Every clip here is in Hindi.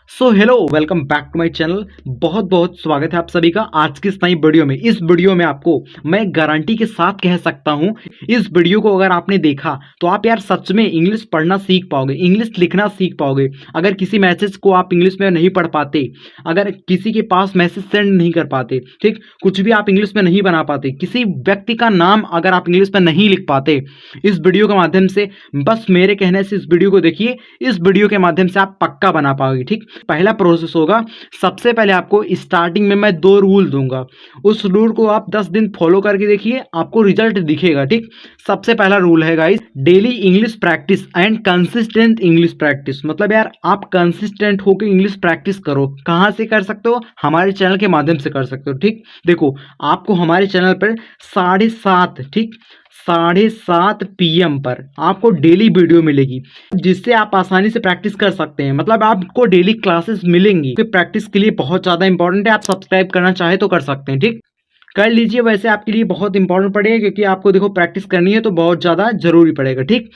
So hello welcome back to my channel. बहुत बहुत स्वागत है आप सभी का आज की इस नई वीडियो में। इस वीडियो में आपको मैं गारंटी के साथ कह सकता हूं, इस वीडियो को अगर आपने देखा तो आप यार सच में इंग्लिश पढ़ना सीख पाओगे, इंग्लिश लिखना सीख पाओगे। अगर किसी मैसेज को आप इंग्लिश में नहीं पढ़ पाते, अगर किसी के पास मैसेज सेंड नहीं कर पाते, ठीक, कुछ भी आप इंग्लिश में नहीं बना पाते, किसी व्यक्ति का नाम अगर आप इंग्लिश में नहीं लिख पाते, इस वीडियो के माध्यम से, बस मेरे कहने से इस वीडियो को देखिए। इस वीडियो के माध्यम से आप पक्का बना पाओगे। ठीक, पहला प्रोसेस होगा, सबसे पहले आपको स्टार्टिंग में मैं 2 रूल दूंगा। उस रूल को आप 10 दिन फॉलो करके देखिए, आपको रिजल्ट दिखेगा। ठीक, सबसे पहला रूल है guys, daily English practice and consistent English practice. मतलब यार आप कंसिस्टेंट होकर इंग्लिश प्रैक्टिस करो। कहाँ से कर सकते हो? हमारे चैनल के माध्यम से कर सकते हो। ठीक, देखो आपको हमारे चैनल पर 7:30, ठीक, 7:30 PM पर आपको डेली वीडियो मिलेगी, जिससे आप आसानी से प्रैक्टिस कर सकते हैं। मतलब आपको डेली क्लासेस मिलेंगी, फिर प्रैक्टिस के लिए बहुत ज़्यादा इंपॉर्टेंट है। आप सब्सक्राइब करना चाहे तो कर सकते हैं। ठीक, कर लीजिए। वैसे आपके लिए बहुत इंपॉर्टेंट पड़ेगा, क्योंकि आपको देखो प्रैक्टिस करनी है तो बहुत ज़्यादा जरूरी पड़ेगा। ठीक,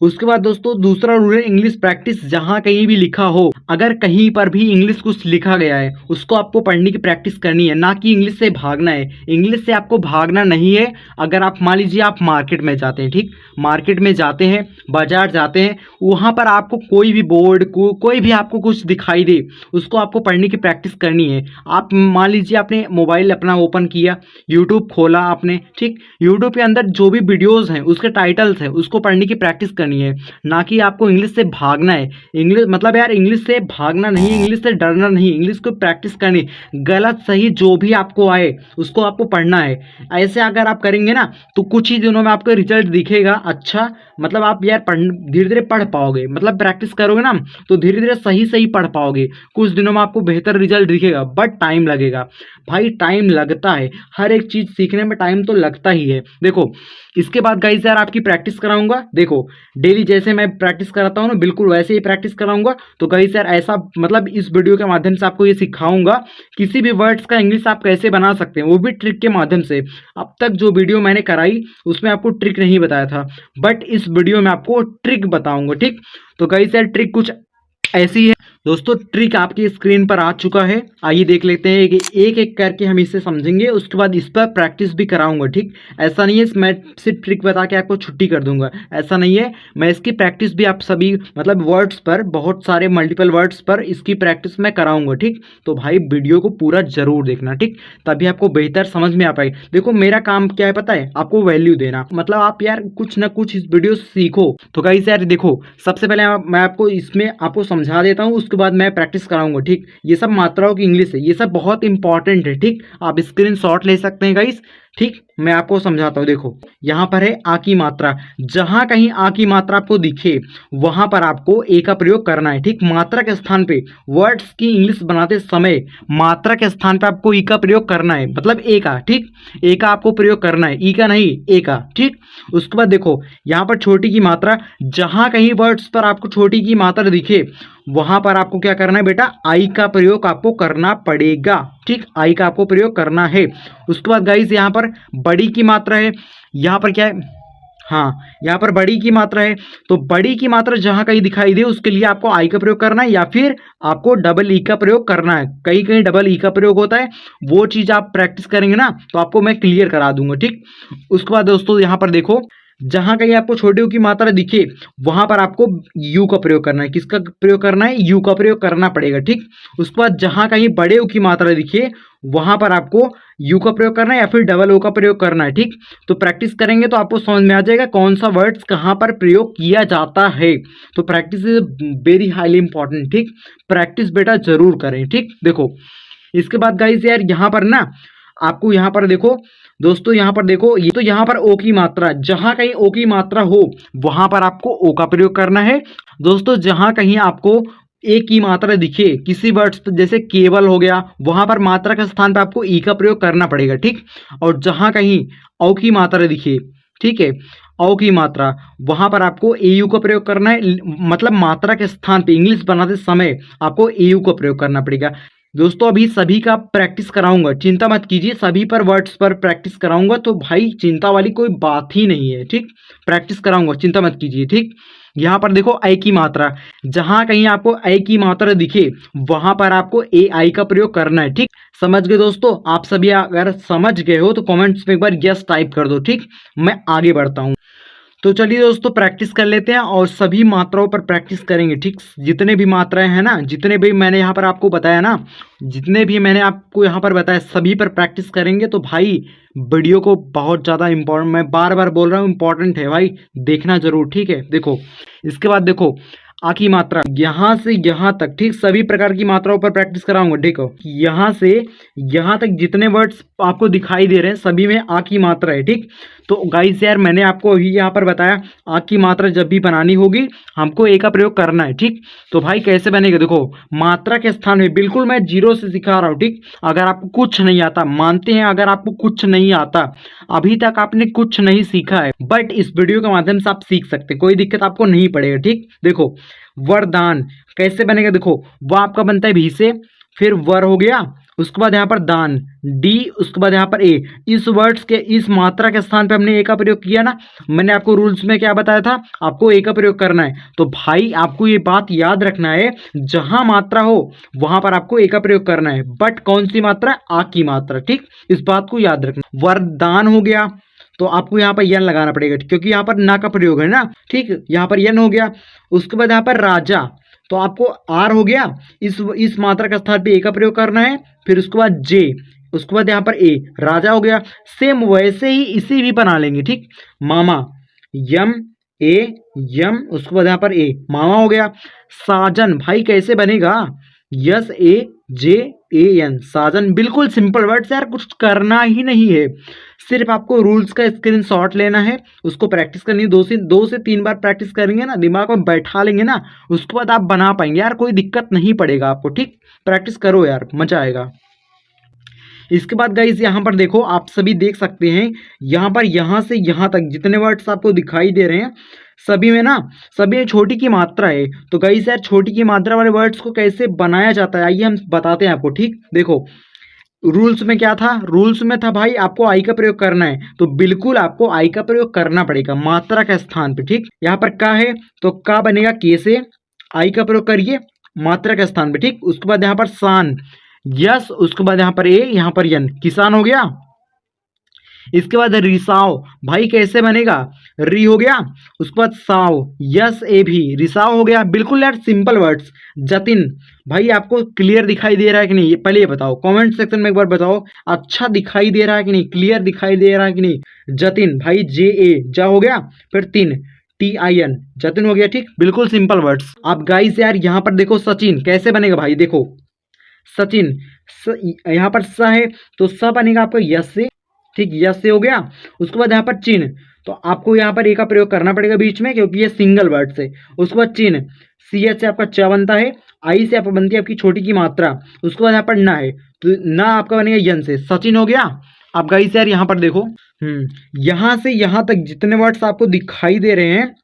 उसके बाद दोस्तों दूसरा रूल है, इंग्लिश प्रैक्टिस। जहां कहीं भी लिखा हो, अगर कहीं पर भी इंग्लिश कुछ लिखा गया है, उसको आपको पढ़ने की प्रैक्टिस करनी है, ना कि इंग्लिश से भागना है। इंग्लिश से आपको भागना नहीं है। अगर आप मान लीजिए आप मार्केट में जाते हैं, ठीक, मार्केट में जाते हैं, बाजार जाते हैं, वहां पर आपको कोई भी बोर्ड कोई भी आपको कुछ दिखाई दे, उसको आपको पढ़ने की प्रैक्टिस करनी है। आप मान लीजिए आपने मोबाइल अपना ओपन किया, यूट्यूब खोला आपने, ठीक, यूट्यूब के अंदर जो भी वीडियोज हैं उसके टाइटल्स हैं, उसको पढ़ने की प्रैक्टिस करनी है, ना कि आपको इंग्लिश से भागना है। इंग्लिश मतलब यार इंग्लिश से भागना नहीं, इंग्लिश से डरना नहीं, इंग्लिश को प्रैक्टिस करनी। गलत सही जो भी आपको आए उसको आपको पढ़ना है। ऐसे अगर आप करेंगे ना तो कुछ ही दिनों में आपको रिजल्ट दिखेगा। अच्छा, मतलब आप यार धीरे धीरे पढ़ पाओगे। मतलब प्रैक्टिस करोगे ना तो धीरे धीरे सही सही पढ़ पाओगे। कुछ दिनों में आपको बेहतर रिजल्ट दिखेगा, बट टाइम लगेगा। भाई टाइम लगता है, हर एक चीज सीखने में टाइम तो लगता ही है। देखो इसके बाद गाइस यार आपकी प्रैक्टिस कराऊंगा। देखो डेली जैसे मैं प्रैक्टिस कराता हूँ ना, बिल्कुल वैसे ही प्रैक्टिस कराऊंगा। तो गाइस यार ऐसा, मतलब इस वीडियो के माध्यम से आपको ये सिखाऊंगा किसी भी वर्ड्स का इंग्लिश आप कैसे बना सकते हैं, वो भी ट्रिक के माध्यम से। अब तक जो वीडियो मैंने कराई उसमें आपको ट्रिक नहीं बताया था, बट इस वीडियो में आपको ट्रिक बताऊंगा। ठीक, तो गाइस यार ट्रिक कुछ ऐसी है दोस्तों। ट्रिक आपकी स्क्रीन पर आ चुका है, आइए देख लेते हैं। एक एक करके हम इसे समझेंगे, उसके बाद इस पर प्रैक्टिस भी कराऊंगा। ठीक, ऐसा नहीं है मैं सिर्फ ट्रिक बता के आपको छुट्टी कर दूंगा, ऐसा नहीं है। मैं इसकी प्रैक्टिस भी आप सभी, मतलब वर्ड्स पर, बहुत सारे मल्टीपल वर्ड्स पर इसकी प्रैक्टिस मैं कराऊंगा। ठीक, तो भाई वीडियो को पूरा जरूर देखना, ठीक, तभी आपको बेहतर समझ में आ पाएगी। देखो मेरा काम क्या है पता है, आपको वैल्यू देना। मतलब आप यार कुछ ना कुछ इस वीडियो से सीखो। तो गाइस यार देखो, सबसे पहले मैं आपको इसमें आपको समझा देता हूँ, उसके बाद मैं प्रैक्टिस कराऊंगा। ठीक, ये सब मात्राओं की इंग्लिश है, ये सब बहुत इंपॉर्टेंट है। ठीक, आप स्क्रीनशॉट ले सकते हैं गाइस। ठीक, मैं आपको समझाता हूँ। देखो यहाँ पर है आ की मात्रा। जहां कहीं आ की मात्रा आपको दिखे वहां पर आपको ए का प्रयोग करना है। ठीक, मात्रा के स्थान पे, वर्ड्स की इंग्लिश बनाते समय मात्रा के स्थान पे आपको ई का प्रयोग करना है, मतलब ए का। ठीक, ए का आपको प्रयोग करना है, ई का नहीं, ए का। ठीक, उसके बाद देखो यहाँ पर छोटी की मात्रा, जहां कहीं वर्ड्स पर आपको छोटी की मात्रा दिखे वहां पर आपको क्या करना है बेटा, आई का प्रयोग आपको करना पड़ेगा। ठीक, आई का आपको प्रयोग करना है। उसके बाद गाइस यहाँ पर बड़ी की मात्रा है, यहाँ पर क्या है, हाँ यहाँ पर बड़ी की मात्रा है। तो बड़ी की मात्रा जहां कहीं दिखाई दे उसके लिए आपको आई का प्रयोग करना है, या फिर आपको डबल ई का प्रयोग करना है। कहीं कहीं डबल ई का प्रयोग होता है, वो चीज आप प्रैक्टिस करेंगे ना तो आपको मैं क्लियर करा दूंगा। ठीक, उसके बाद दोस्तों यहाँ पर देखो, जहां कहीं आपको छोटे यू की मात्रा दिखे वहां पर आपको यू का प्रयोग करना है। किसका प्रयोग करना है? यू का प्रयोग करना पड़ेगा। ठीक, उसके बाद जहां कहीं बड़े यू की मात्रा दिखे वहां पर आपको यू का प्रयोग करना है, या फिर डबल ओ का प्रयोग करना है। ठीक, तो प्रैक्टिस करेंगे तो आपको समझ में आ जाएगा कौन सा वर्ड्स कहां पर प्रयोग किया जाता है। तो practice is very highly important. ठीक, प्रैक्टिस बेटा जरूर करें। ठीक, देखो इसके बाद गाइस यार यहाँ पर ना आपको, यहाँ पर देखो दोस्तों, यहाँ पर देखो, ये तो यहाँ पर ओ की मात्रा, जहां कहीं ओ की मात्रा हो वहां पर आपको ओ का प्रयोग करना है। दोस्तों जहां कहीं आपको ए की मात्रा दिखे किसी वर्ड्स पर, जैसे केवल हो गया, वहां पर मात्रा के स्थान पर आपको ई का प्रयोग करना पड़ेगा। ठीक, और जहां कहीं औ की मात्रा दिखे, ठीक है, औ की मात्रा, वहां पर आपको ए यू का प्रयोग करना है। मतलब मात्रा के स्थान पे इंग्लिश बनाते समय आपको ए यू का प्रयोग करना पड़ेगा। दोस्तों अभी सभी का प्रैक्टिस कराऊंगा, चिंता मत कीजिए, सभी पर वर्ड्स पर प्रैक्टिस कराऊंगा, तो भाई चिंता वाली कोई बात ही नहीं है। ठीक, प्रैक्टिस कराऊंगा, चिंता मत कीजिए। ठीक, यहाँ पर देखो आई की मात्रा, जहां कहीं आपको आई की मात्रा दिखे वहां पर आपको ए आई का प्रयोग करना है। ठीक, समझ गए दोस्तों? आप सभी अगर समझ गए हो तो कमेंट्स में एक बार यस टाइप कर दो। ठीक, मैं आगे बढ़ता हूँ। तो चलिए दोस्तों प्रैक्टिस कर लेते हैं और सभी मात्राओं पर प्रैक्टिस करेंगे। ठीक, जितने भी मात्राएं हैं ना, जितने भी मैंने यहाँ पर आपको बताया ना, जितने भी मैंने आपको यहाँ पर बताया सभी पर प्रैक्टिस करेंगे। तो भाई वीडियो को बहुत ज़्यादा इंपॉर्टेंट, मैं बार बार बोल रहा हूँ, इंपॉर्टेंट है भाई, देखना जरूर। ठीक है, देखो इसके बाद देखो आ की मात्रा यहाँ से यहाँ तक, ठीक, सभी प्रकार की मात्राओं पर प्रैक्टिस कराऊंगा। देखो यहाँ से यहाँ तक जितने वर्ड्स आपको दिखाई दे रहे हैं सभी में आ की मात्रा है। ठीक, तो गाइस यार मैंने आपको अभी यहाँ पर बताया आ की मात्रा जब भी बनानी होगी हमको ए का प्रयोग करना है। ठीक, तो भाई कैसे बनेगा, देखो मात्रा के स्थान में बिल्कुल मैं जीरो से सिखा रहा हूँ। ठीक, अगर आपको कुछ नहीं आता, मानते हैं अगर आपको कुछ नहीं आता, अभी तक आपने कुछ नहीं सीखा है, बट इस वीडियो के माध्यम से आप सीख सकते हैं, कोई दिक्कत आपको नहीं पड़ेगा। ठीक, देखो वरदान कैसे बनेगा, देखो वह आपका बनता है भी से, फिर वर हो गया, उसके बाद यहाँ पर दान डी, उसके बाद यहाँ पर ए। इस वर्ड्स के इस मात्रा के स्थान पे हमने ए का प्रयोग किया ना, मैंने आपको रूल्स में क्या बताया था, आपको ए का प्रयोग करना है। तो भाई आपको ये बात याद रखना है, जहां मात्रा हो वहां पर आपको ए का प्रयोग करना है, बट कौन सी मात्रा, आ की मात्रा। ठीक, इस बात को याद रखना। वरदान हो गया तो आपको यहाँ पर यन लगाना पड़ेगा क्योंकि यहाँ पर ना का प्रयोग है ना। ठीक, यहाँ पर यन हो गया, उसके बाद यहाँ पर राजा, तो आपको आर हो गया, इस मात्रा का स्थान पे ए का प्रयोग करना है, फिर उसके बाद जे, उसके बाद यहाँ पर ए, राजा हो गया। सेम वैसे ही इसी भी बना लेंगे। ठीक, मामा यम ए यम, उसके बाद यहाँ पर ए, मामा हो गया। साजन भाई कैसे बनेगा, yes A J A N, साजन, बिल्कुल सिंपल वर्ड्स यार, कुछ करना ही नहीं है, सिर्फ आपको रूल्स का स्क्रीनशॉट लेना है, उसको प्रैक्टिस करनी है, दो से तीन बार प्रैक्टिस करेंगे ना, दिमाग में बैठा लेंगे ना, उसके बाद आप बना पाएंगे यार, कोई दिक्कत नहीं पड़ेगा आपको। ठीक, प्रैक्टिस करो यार, मजा आएगा। इसके बाद गाइस यहाँ पर देखो, आप सभी देख सकते हैं यहाँ पर यहाँ से यहाँ तक जितने वर्ड्स आपको दिखाई दे रहे हैं सभी में ना, सभी में छोटी की मात्रा है। तो गाइस यार छोटी की मात्रा वाले वर्ड्स को कैसे बनाया जाता है आइए हम बताते हैं आपको। ठीक, देखो रूल्स में क्या था, रूल्स में था भाई आपको आई का प्रयोग करना है, तो बिल्कुल आपको आई का प्रयोग करना पड़ेगा मात्रा के स्थान पे। ठीक, यहाँ पर का है तो का बनेगा के से, आई का प्रयोग करिए मात्रा के स्थान पे। ठीक, उसके बाद यहाँ पर सान यस, उसके बाद यहाँ पर ए, यहाँ पर यन, किसान हो गया। इसके बाद रिसाव भाई कैसे बनेगा, री हो गया, उसके बाद साव यस ए भी, रिसाव हो गया। बिल्कुल यार सिंपल वर्ड्स। जतिन भाई आपको क्लियर दिखाई दे रहा है कि नहीं, पहले ये बताओ कमेंट सेक्शन में एक बार बताओ, अच्छा दिखाई दे रहा है कि नहीं, क्लियर दिखाई दे रहा है कि नहीं। जतिन भाई जे ए, जा हो गया, फिर तीन टी आई एन, जतिन हो गया। ठीक, बिल्कुल सिंपल वर्ड्स। आप गाइस यार यहाँ पर देखो सचिन कैसे बनेगा भाई, देखो सचिन यहाँ पर स है तो स बनेगा आपको यस से। ठीक, यस से हो गया। उसके बाद यहाँ पर चिन्ह, तो आपको यहाँ पर ए का प्रयोग करना पड़ेगा बीच में क्योंकि ये सिंगल वर्ड से। उसके बाद चिन्ह सी एच से आपका च बनता है, आई से आपको बनती है आपकी छोटी की मात्रा। उसके बाद यहाँ पर ना है तो ना आपका बनेगा यन से, सचिन हो गया। आप गाइस यार यहाँ पर देखो यहाँ से यहाँ तक जितने वर्ड्स आपको दिखाई दे रहे हैं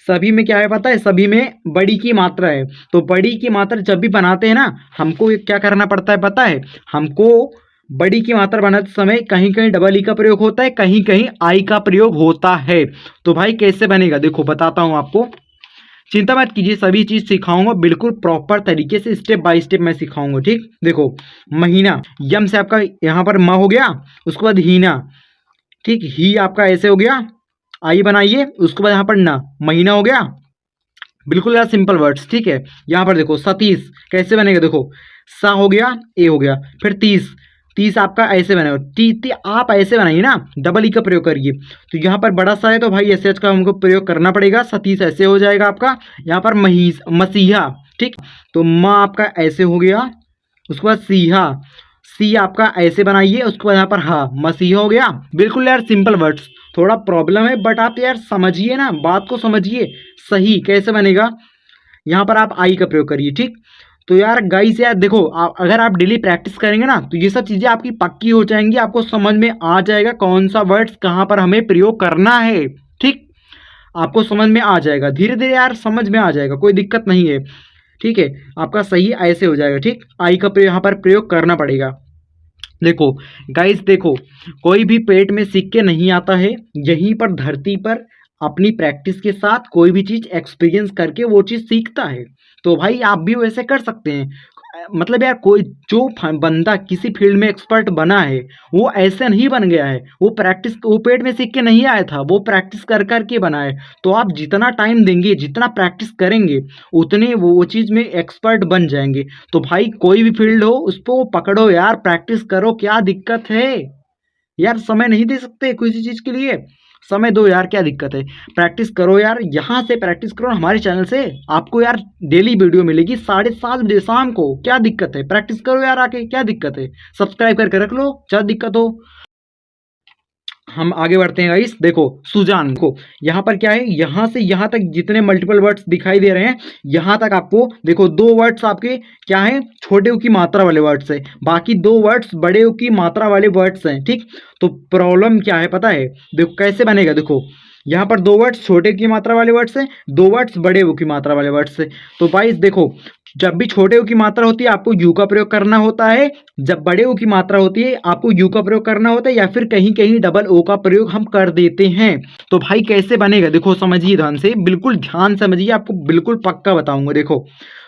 सभी में क्या है पता है, सभी में बड़ी की मात्रा है। तो बड़ी की मात्रा जब भी बनाते हैं ना हमको क्या करना पड़ता है पता है, हमको बड़ी की मात्रा बनाते समय कहीं कहीं डबल ई का प्रयोग होता है, कहीं कहीं आई का प्रयोग होता है। तो भाई कैसे बनेगा देखो बताता हूं आपको, चिंता मत कीजिए, सभी चीज सिखाऊंगा बिल्कुल प्रॉपर तरीके से, स्टेप बाय स्टेप मैं सिखाऊंगा। ठीक, देखो महीना यम से आपका यहाँ पर म हो गया, उसके बाद हीना, ठीक, ही आपका ऐसे हो गया, आई बनाइए, उसके बाद यहाँ पर ना, महीना हो गया। बिल्कुल यार सिंपल वर्ड्स। ठीक है, यहाँ पर देखो सतीश कैसे बनेगा, देखो सा हो गया, ए हो गया, फिर तीस, तीस आपका ऐसे बनेगा, टी आप ऐसे बनाइए ना, डबल ई का प्रयोग करिए। तो यहाँ पर बड़ा सा है तो भाई एस एच का हमको प्रयोग करना पड़ेगा, सतीश ऐसे हो जाएगा आपका। यहाँ पर मसीहा, ठीक, तो माँ आपका ऐसे हो गया, उसके बाद सीहा, सी आपका ऐसे बनाइए, उसके बाद यहाँ पर हा, मसीहा हो गया। बिल्कुल यार सिंपल वर्ड्स, थोड़ा प्रॉब्लम है बट आप यार समझिए ना, बात को समझिए। सही कैसे बनेगा, यहाँ पर आप आई का प्रयोग करिए। ठीक, तो यार गाइस यार देखो अगर आप डेली प्रैक्टिस करेंगे ना तो ये सब चीज़ें आपकी पक्की हो जाएंगी, आपको समझ में आ जाएगा कौन सा वर्ड्स कहाँ पर हमें प्रयोग करना है। ठीक, आपको समझ में आ जाएगा, धीरे धीरे यार समझ में आ जाएगा, कोई दिक्कत नहीं है। ठीक है, आपका सही ऐसे हो जाएगा। ठीक, आई का यहाँ पर प्रयोग करना पड़ेगा। देखो गाइस, देखो कोई भी पेट में सीख के नहीं आता है, यहीं पर धरती पर अपनी प्रैक्टिस के साथ कोई भी चीज एक्सपीरियंस करके वो चीज सीखता है। तो भाई आप भी वैसे कर सकते हैं। मतलब यार कोई जो बंदा किसी फील्ड में एक्सपर्ट बना है वो ऐसे नहीं बन गया है, वो प्रैक्टिस, वो पेट में सीख के नहीं आया था, वो प्रैक्टिस कर कर के बना है। तो आप जितना टाइम देंगे, जितना प्रैक्टिस करेंगे, उतने वो चीज़ में एक्सपर्ट बन जाएंगे। तो भाई कोई भी फील्ड हो उसको पकड़ो यार, प्रैक्टिस करो, क्या दिक्कत है यार। समय नहीं दे सकते किसी चीज़ के लिए, समय दो यार, क्या दिक्कत है। प्रैक्टिस करो यार, यहाँ से प्रैक्टिस करो हमारे चैनल से। आपको यार डेली वीडियो मिलेगी 7:30 बजे शाम को, क्या दिक्कत है। प्रैक्टिस करो यार आके, क्या दिक्कत है। सब्सक्राइब करके रख लो, क्या दिक्कत हो। हम आगे बढ़ते हैं गाइस। देखो सुजान को यहाँ पर क्या है, यहाँ से यहाँ तक जितने मल्टीपल वर्ड्स दिखाई दे रहे हैं, यहाँ तक आपको देखो 2 वर्ड्स आपके क्या है, छोटे ऊ की मात्रा वाले वर्ड्स है, बाकी 2 वर्ड्स बड़े ऊ की मात्रा वाले वर्ड्स हैं। ठीक, तो प्रॉब्लम क्या है पता है, देखो कैसे बनेगा। देखो यहाँ पर 2 वर्ड्स छोटे की मात्रा वाले वर्ड्स हैं, 2 वर्ड्स बड़े ऊ की मात्रा वाले वर्ड्स है। तो गाइस देखो, जब भी छोटे ऊ की मात्रा होती है आपको यू का प्रयोग करना होता है, जब बड़े ऊ की मात्रा होती है आपको यू का प्रयोग करना होता है, या फिर कहीं कहीं डबल ओ का प्रयोग हम कर देते हैं। तो भाई कैसे बनेगा, देखो समझिए ध्यान से, बिल्कुल ध्यान समझिए, आपको बिल्कुल पक्का बताऊंगा। देखो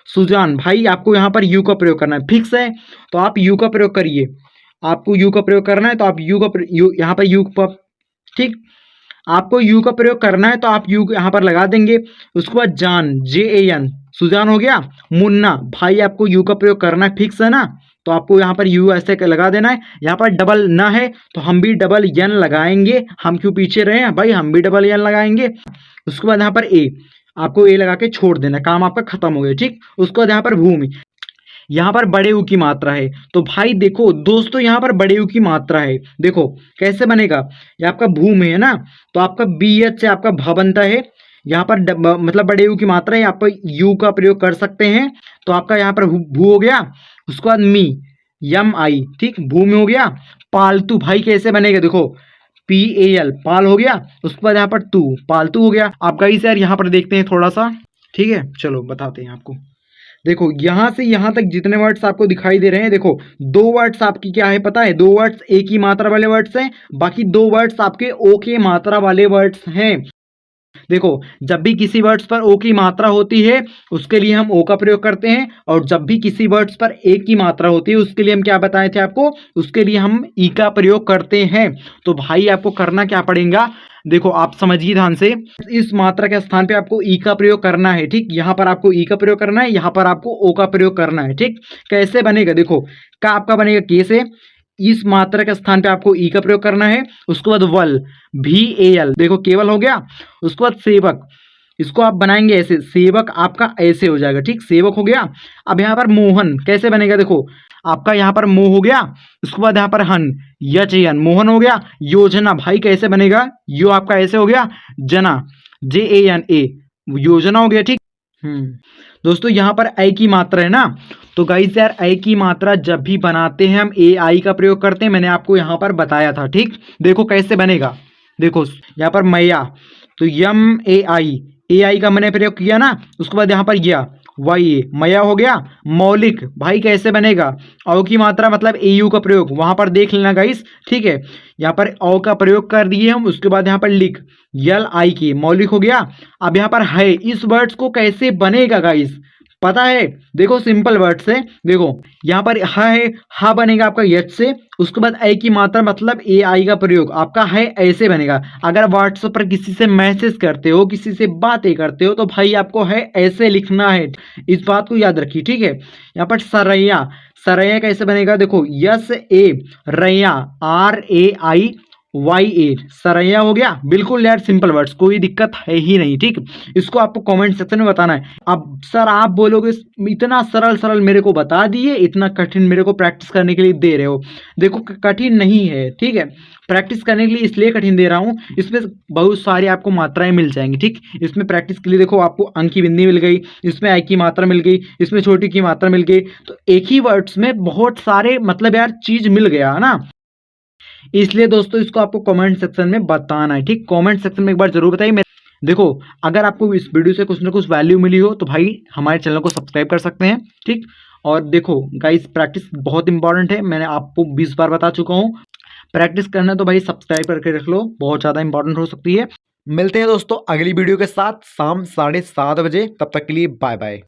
सुजान भाई, आपको यहाँ पर यू का प्रयोग करना है, फिक्स है, तो आप यू का प्रयोग करिए। आपको यू का प्रयोग करना है तो आप यू का यहाँ पर यू पर, ठीक, आपको यू का प्रयोग करना है तो आप यू यहाँ पर लगा देंगे। उसके बाद जान, JAN, सुजान हो गया। मुन्ना भाई, आपको यू का प्रयोग करना है, फिक्स है ना, तो आपको यहाँ पर यू ऐसे लगा देना है। यहाँ पर डबल ना है तो हम भी डबल एन लगाएंगे, हम क्यों पीछे रहे हैं भाई, हम भी डबल एन लगाएंगे। उसके बाद यहाँ पर ए, आपको ए लगा के छोड़ देना, काम आपका खत्म हो गया। ठीक, उसके बाद यहाँ पर भूमि, यहाँ पर बड़े यू की मात्रा है, तो भाई देखो दोस्तों यहाँ पर बड़े यू की मात्रा है। देखो कैसे बनेगा, ये आपका भूम है ना, तो आपका BH से आपका भ बनता है। यहाँ पर मतलब बड़े यू की मात्रा है, आप यू का प्रयोग कर सकते हैं, तो आपका यहाँ पर भू हो गया। उसके बाद मी, MI, ठीक, भूमि हो गया। पालतू भाई कैसे बनेगा, देखो PAL, पाल हो गया। उसके बाद यहाँ पर तू, पालतू हो गया। आप गाइस यार यहाँ पर देखते हैं थोड़ा सा, ठीक है, चलो बताते हैं आपको। देखो यहाँ से यहाँ तक जितने वर्ड्स आपको दिखाई दे रहे हैं, देखो 2 वर्ड्स आपकी क्या है पता है, 2 वर्ड्स ए की मात्रा वाले वर्ड्स हैं, बाकी 2 वर्ड्स आपके ओ के मात्रा वाले वर्ड्स हैं। देखो जब भी किसी वर्ड्स पर ओ की मात्रा होती है उसके लिए हम ओ का प्रयोग करते हैं, और जब भी किसी वर्ड्स पर ए की मात्रा होती है उसके लिए हम क्या बताए थे आपको, उसके लिए हम ई का प्रयोग करते हैं। तो भाई आपको करना क्या पड़ेगा, देखो आप समझिए ध्यान से, इस मात्रा के स्थान पे आपको ई का प्रयोग करना है। ठीक, यहाँ पर आपको ई का प्रयोग करना है, यहाँ पर आपको ओ का प्रयोग करना है। ठीक, कैसे बनेगा, देखो का आपका बनेगा के से, इस मात्रा के स्थान पे आपको ई का प्रयोग करना है। उसके बाद वल, VAL, देखो केवल हो गया। उसके बाद सेवक, इसको आप बनाएंगे ऐसे, सेवक आपका ऐसे हो जाएगा। ठीक, सेवक हो गया। अब यहाँ पर मोहन कैसे बनेगा, देखो आपका यहाँ पर मोह हो गया। उसके बाद यहाँ पर हन, YAN, मोहन हो गया। योजना भाई कैसे बनेगा, यो आपका ऐसे हो गया। जना, JANA, योजना हो गया। ठीक, दोस्तों यहाँ पर आई की मात्रा है ना, तो गाइस यार आई की मात्रा जब भी बनाते हैं हम AI का प्रयोग करते हैं, मैंने आपको यहाँ पर बताया था। ठीक, देखो कैसे बनेगा, देखो यहाँ पर मैया, तो MAI का मैंने प्रयोग किया ना। उसके बाद यहाँ पर गया YA, मया हो गया। मौलिक भाई कैसे बनेगा, औ की मात्रा मतलब AU का प्रयोग, वहां पर देख लेना गाइस। ठीक है, यहाँ पर औ का प्रयोग कर दिए हम। उसके बाद यहाँ पर लिख, LIK, मौलिक हो गया। अब यहाँ पर है, इस वर्ड्स को कैसे बनेगा गाइस पता है, देखो सिंपल वर्ड से, देखो यहाँ पर है, हा बनेगा आपका यच से। उसके बाद ए की मात्रा मतलब AI का प्रयोग आपका है ऐसे बनेगा। अगर व्हाट्सएप पर किसी से मैसेज करते हो, किसी से बातें करते हो, तो भाई आपको है ऐसे लिखना है, इस बात को याद रखिए। ठीक है, यहाँ पर सरैया, सरैया कैसे बनेगा, देखो YA, रैया, RAIYA, सरैया हो गया। बिल्कुल यार सिंपल वर्ड्स, कोई दिक्कत है ही नहीं। ठीक, इसको आपको कमेंट सेक्शन में बताना है। अब सर आप बोलोगे इतना सरल सरल मेरे को बता दिए, इतना कठिन मेरे को प्रैक्टिस करने के लिए दे रहे हो। देखो कठिन नहीं है, ठीक है, प्रैक्टिस करने के लिए इसलिए कठिन दे रहा हूँ, इसमें बहुत सारी आपको मात्राएं मिल जाएंगी। ठीक, इसमें प्रैक्टिस के लिए देखो आपको अंक की बिंदी मिल गई, इसमें आई की मात्रा मिल गई, इसमें छोटी की मात्रा मिल गई, तो एक ही वर्ड्स में बहुत सारे मतलब यार चीज मिल गया है ना। इसलिए दोस्तों इसको आपको कमेंट सेक्शन में बताना है। ठीक, कमेंट सेक्शन में एक बार जरूर बताइए। देखो, अगर आपको इस वीडियो से कुछ ना कुछ वैल्यू मिली हो तो भाई हमारे चैनल को सब्सक्राइब कर सकते हैं, ठीक। और देखो गाइस, प्रैक्टिस बहुत इंपॉर्टेंट है, मैंने आपको 20 बार बता चुका हूँ। प्रैक्टिस करना तो भाई सब्सक्राइब करके रख लो, बहुत ज़्यादा इंपॉर्टेंट हो सकती है। मिलते हैं दोस्तों अगली वीडियो के साथ शाम 7:30 बजे, तब तक के लिए बाय बाय।